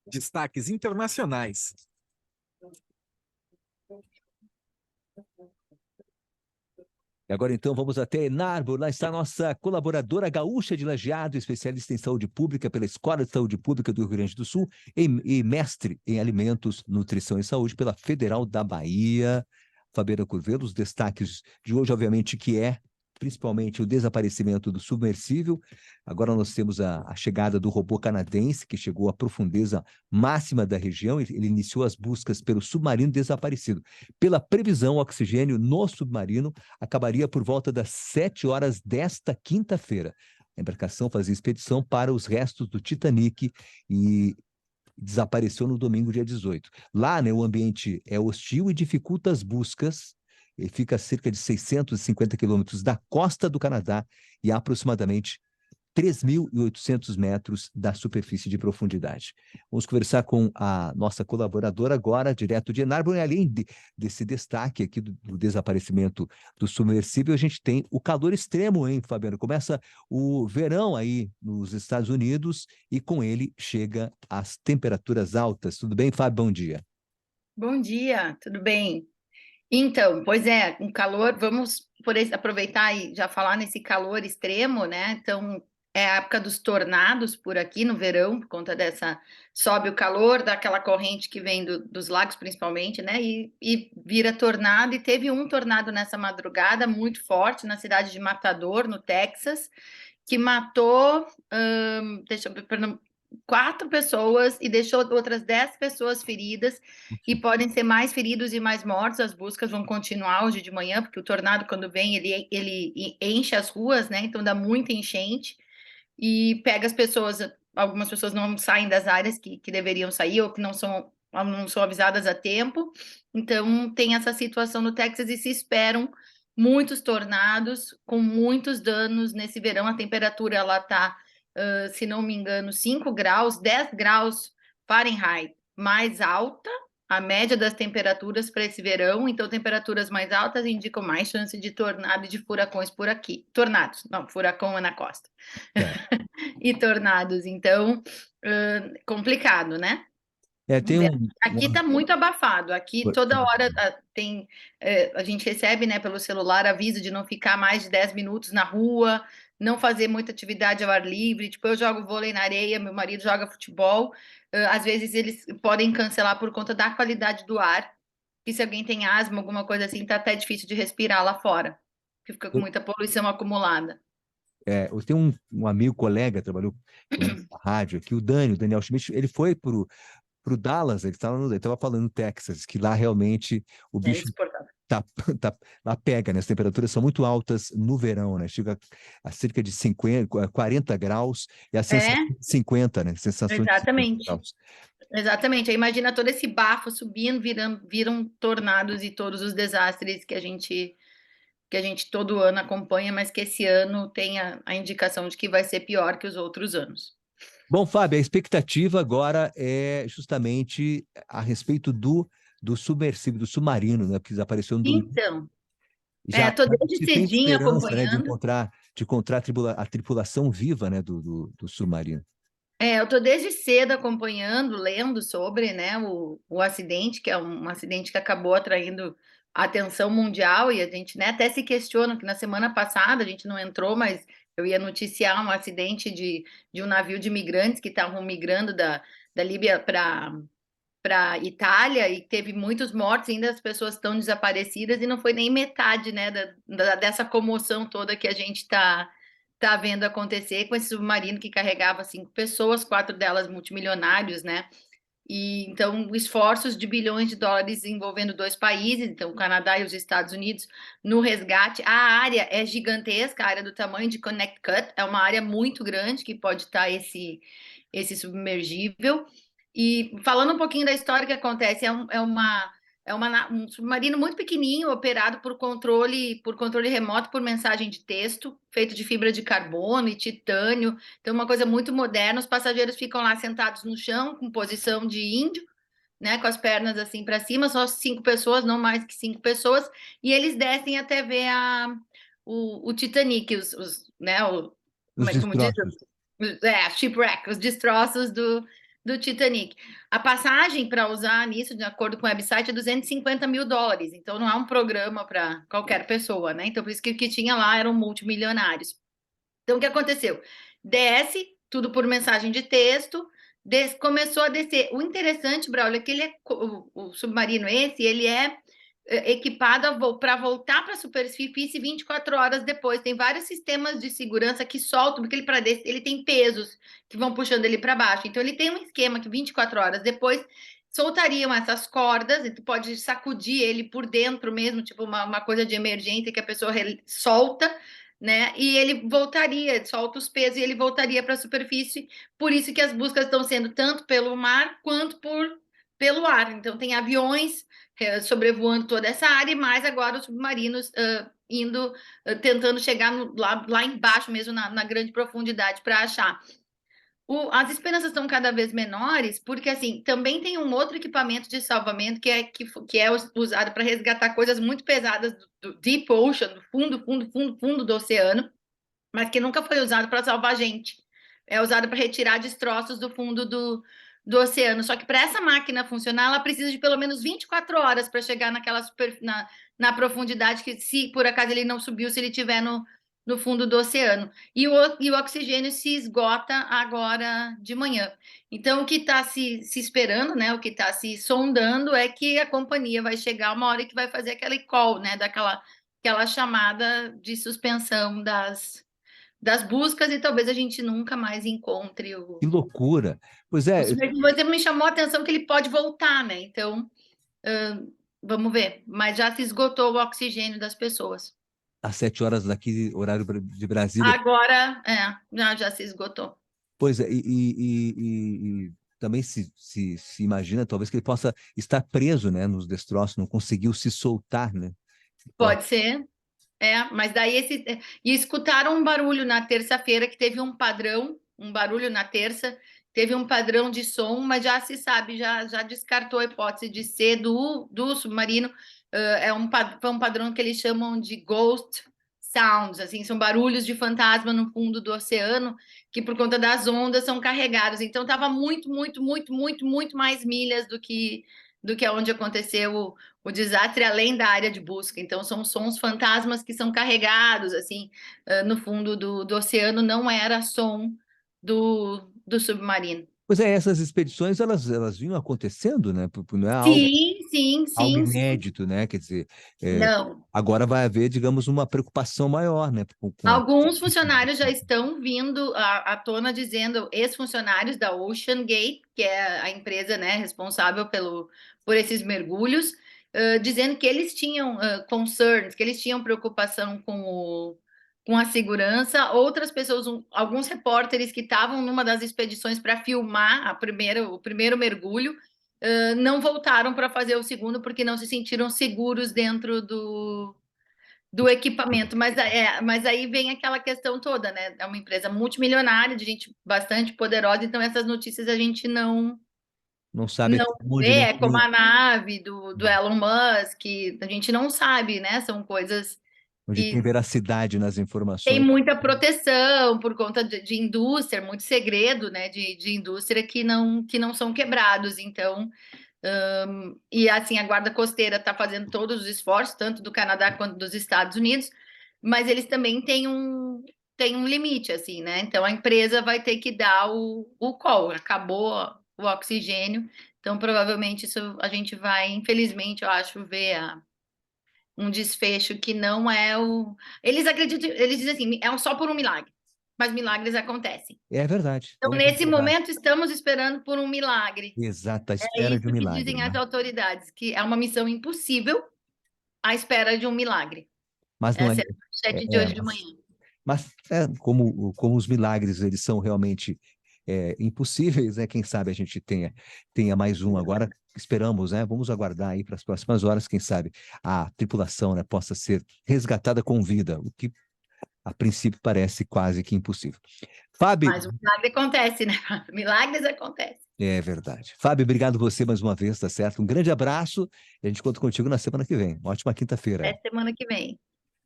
Destaques internacionais. E agora, então, vamos até Enarbo. Lá está a nossa colaboradora gaúcha de Lajeado, especialista em saúde pública pela Escola de Saúde Pública do Rio Grande do Sul e mestre em alimentos, nutrição e saúde pela Federal da Bahia. Fabiana Curvelo, os destaques de hoje, obviamente, que é principalmente o desaparecimento do submersível. Agora nós temos a chegada do robô canadense, que chegou à profundeza máxima da região. Ele iniciou as buscas pelo submarino desaparecido. Pela previsão, o oxigênio no submarino acabaria por volta das 7 horas desta quinta-feira. A embarcação fazia expedição para os restos do Titanic e desapareceu no domingo, dia 18. Lá, né, o ambiente é hostil e dificulta as buscas. Ele fica a cerca de 650 quilômetros da costa do Canadá e a aproximadamente 3.800 metros da superfície de profundidade. Vamos conversar com a nossa colaboradora agora, direto de Enarbo, e além desse destaque aqui do desaparecimento do submersível, a gente tem o calor extremo, hein, Fabiano? Começa o verão aí nos Estados Unidos e com ele chega as temperaturas altas. Tudo bem, Fábio? Bom dia. Bom dia, tudo bem? Então, pois é, um calor, vamos aproveitar e já falar nesse calor extremo, né? Então, é a época dos tornados por aqui no verão, por conta dessa, sobe o calor daquela corrente que vem dos lagos principalmente, né? E vira tornado, e teve um tornado nessa madrugada muito forte na cidade de Matador, no Texas, que matou, deixa eu ver, 4 pessoas e deixou outras 10 pessoas feridas, e podem ser mais feridos e mais mortos. As buscas vão continuar hoje de manhã, porque o tornado, quando vem, ele enche as ruas, né? Então dá muita enchente e pega as pessoas. Algumas pessoas não saem das áreas que deveriam sair, ou que não são avisadas a tempo. Então tem essa situação no Texas e se esperam muitos tornados com muitos danos nesse verão. A temperatura ela está, se não me engano, 5 graus, 10 graus Fahrenheit mais alta, a média das temperaturas para esse verão. Então, temperaturas mais altas indicam mais chance de tornado e de furacões por aqui. Tornados, não, furacão é na costa. E tornados, então, complicado, né? Tem Aqui está muito abafado. Aqui toda hora a gente recebe, né, pelo celular, aviso de não ficar mais de 10 minutos na rua, não fazer muita atividade ao ar livre. Tipo, eu jogo vôlei na areia, meu marido joga futebol. Às vezes eles podem cancelar por conta da qualidade do ar, que se alguém tem asma, alguma coisa assim, tá até difícil de respirar lá fora, que fica com muita poluição acumulada. Eu tenho um amigo, colega, trabalhou comigo na rádio aqui, o Daniel Schmidt. Ele foi para o Dallas, ele estava falando no Texas, que lá realmente o bicho lá pega, né? As temperaturas são muito altas no verão, né? Chega a cerca de 50, 40 graus e a sensação de 50, né? Sensação de 50 graus. Exatamente. Aí imagina todo esse bafo subindo, viram tornados e todos os desastres que a gente todo ano acompanha, mas que esse ano tem a indicação de que vai ser pior que os outros anos. Bom, Fábio, a expectativa agora é justamente a respeito do submersível, do submarino, né? Porque desapareceu no domingo. Então, Já tô desde tem cedinho esperança, né, acompanhando. de encontrar a tripulação viva, né, do submarino. Eu tô desde cedo acompanhando, lendo sobre, né, o acidente, que é um acidente que acabou atraindo a atenção mundial, e a gente, né, até se questiona que na semana passada a gente não entrou, mas eu ia noticiar um acidente de um navio de imigrantes que estavam migrando da Líbia para Itália, e teve muitos mortos, ainda as pessoas estão desaparecidas, e não foi nem metade, né, dessa comoção toda que a gente está vendo acontecer com esse submarino que carregava 5 pessoas, 4 delas multimilionários, né? E então esforços de bilhões de dólares envolvendo 2 países, então o Canadá e os Estados Unidos, no resgate. A área é gigantesca, a área do tamanho de Connecticut, é uma área muito grande que pode estar esse submergível. E falando um pouquinho da história que acontece, um submarino muito pequenininho, operado por controle remoto, por mensagem de texto, feito de fibra de carbono e titânio. Então, uma coisa muito moderna. Os passageiros ficam lá sentados no chão, com posição de índio, né, com as pernas assim para cima, só 5 pessoas, não mais que 5 pessoas, e eles descem até ver o Titanic, né, Os como diz, destroços. Shipwreck, os destroços do Titanic. A passagem para usar nisso, de acordo com o website, é $250 mil. Então, não é um programa para qualquer pessoa, né? Então, por isso que o que tinha lá eram multimilionários. Então, o que aconteceu? Desce, tudo por mensagem de texto, começou a descer. O interessante, Braulio, é que o submarino ele é equipado para voltar para a superfície 24 horas depois. Tem vários sistemas de segurança que soltam, porque ele tem pesos que vão puxando ele para baixo. Então, ele tem um esquema que 24 horas depois soltariam essas cordas, e tu pode sacudir ele por dentro mesmo, tipo uma coisa de emergência que a pessoa solta, né? E ele voltaria, solta os pesos e ele voltaria para a superfície. Por isso que as buscas estão sendo tanto pelo mar quanto pelo ar. Então, tem aviões sobrevoando toda essa área, e mais agora os submarinos indo, tentando chegar lá embaixo mesmo, na grande profundidade, para achar. As esperanças estão cada vez menores, porque assim, também tem um outro equipamento de salvamento que é usado para resgatar coisas muito pesadas do Deep Ocean, do fundo do oceano, mas que nunca foi usado para salvar gente. É usado para retirar destroços do fundo do oceano. Só que para essa máquina funcionar, ela precisa de pelo menos 24 horas para chegar na profundidade, que se por acaso ele não subiu, se ele estiver no fundo do oceano. E o oxigênio se esgota agora de manhã. Então, o que está se esperando, né, o que está se sondando é que a companhia vai chegar uma hora que vai fazer aquela call, né, aquela chamada de suspensão das buscas, e talvez a gente nunca mais encontre Que loucura! Pois é, Você me chamou a atenção que ele pode voltar, né? Então, vamos ver. Mas já se esgotou o oxigênio das pessoas. às 7 horas daqui, horário de Brasília. Agora, já se esgotou. Pois é, e também se imagina, talvez, que ele possa estar preso, né, nos destroços, não conseguiu se soltar, né? Pode ser, mas daí e escutaram um barulho na terça-feira, que teve um barulho na terça, teve um padrão de som, mas já se sabe, já descartou a hipótese de ser do submarino. Foi um padrão que eles chamam de ghost sounds, assim, são barulhos de fantasma no fundo do oceano, que por conta das ondas são carregados. Então estava muito, muito, muito, muito, muito mais milhas do que onde aconteceu o desastre, além da área de busca. Então são sons fantasmas que são carregados, assim, no fundo do oceano. Não era som do submarino. Pois é, essas expedições, elas vinham acontecendo, né? Não é algo, Sim, sim, algo sim, sim. inédito, né? Quer dizer, Não. agora vai haver, digamos, uma preocupação maior, né? Com a... Alguns funcionários já estão vindo à tona dizendo, ex-funcionários da Ocean Gate, que é a empresa, né, responsável por esses mergulhos, dizendo que eles tinham concerns, que eles tinham preocupação com a segurança. Outras pessoas, alguns repórteres que estavam numa das expedições para filmar o primeiro mergulho, não voltaram para fazer o segundo porque não se sentiram seguros dentro do equipamento, mas aí vem aquela questão toda, né? É uma empresa multimilionária, de gente bastante poderosa, então essas notícias a gente Não sabe não até onde, vê, né? é como a nave do Elon Musk, a gente não sabe, né? São coisas Onde tem que veracidade nas tem informações. muita proteção por conta de indústria, muito segredo, né? De indústria que não são quebrados, então. E assim, a Guarda Costeira está fazendo todos os esforços, tanto do Canadá quanto dos Estados Unidos, mas eles também têm um limite, assim, né? Então a empresa vai ter que dar o call, acabou o oxigênio, então provavelmente isso a gente vai, infelizmente, eu acho, ver um desfecho que não é o. Eles acreditam, eles dizem assim, só por um milagre, mas milagres acontecem. É verdade. Então, Vamos nesse aguardar. momento, estamos esperando por um milagre. Exato, à É espera de um isso que milagre, dizem as né? autoridades, que é uma missão impossível à espera de um milagre. Mas não é, Essa é a manchete de hoje de manhã. mas como os milagres eles são realmente impossíveis, né? Quem sabe a gente tenha mais um agora. Esperamos, né? Vamos aguardar aí para as próximas horas, quem sabe a tripulação, né, possa ser resgatada com vida, o que a princípio parece quase que impossível. Fábio, Mas o milagre acontece, né? Milagres acontecem. é verdade. Fábio, obrigado você mais uma vez, tá certo? Um grande abraço e a gente conta contigo na semana que vem. Uma ótima quinta-feira Até aí. semana que vem.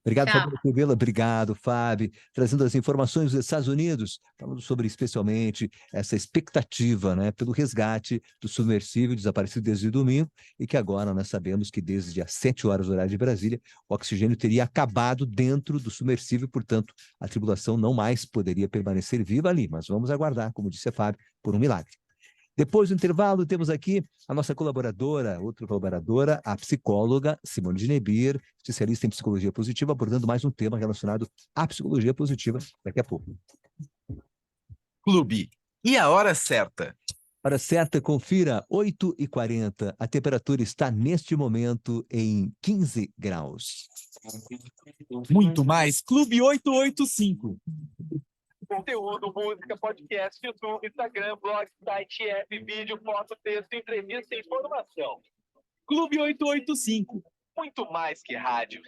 Obrigado, Tchau. Fábio Crivella. Obrigado, Fábio. Trazendo as informações dos Estados Unidos, falando sobre especialmente essa expectativa, né, pelo resgate do submersível desaparecido desde domingo e que agora nós sabemos que desde as 7 horas do horário de Brasília, o oxigênio teria acabado dentro do submersível, portanto, a tripulação não mais poderia permanecer viva ali. Mas vamos aguardar, como disse a Fábio, por um milagre. Depois do intervalo, temos aqui a nossa colaboradora, outra colaboradora, a psicóloga Simone de Nebir, especialista em psicologia positiva, abordando mais um tema relacionado à psicologia positiva daqui a pouco. Clube. E a hora certa? Hora certa, confira, 8h40. A temperatura está neste momento em 15 graus. Muito mais. Clube 885. Conteúdo, música, podcast, YouTube, Instagram, blog, site, app, vídeo, foto, texto, entrevista e informação. Clube 885. Muito mais que rádio.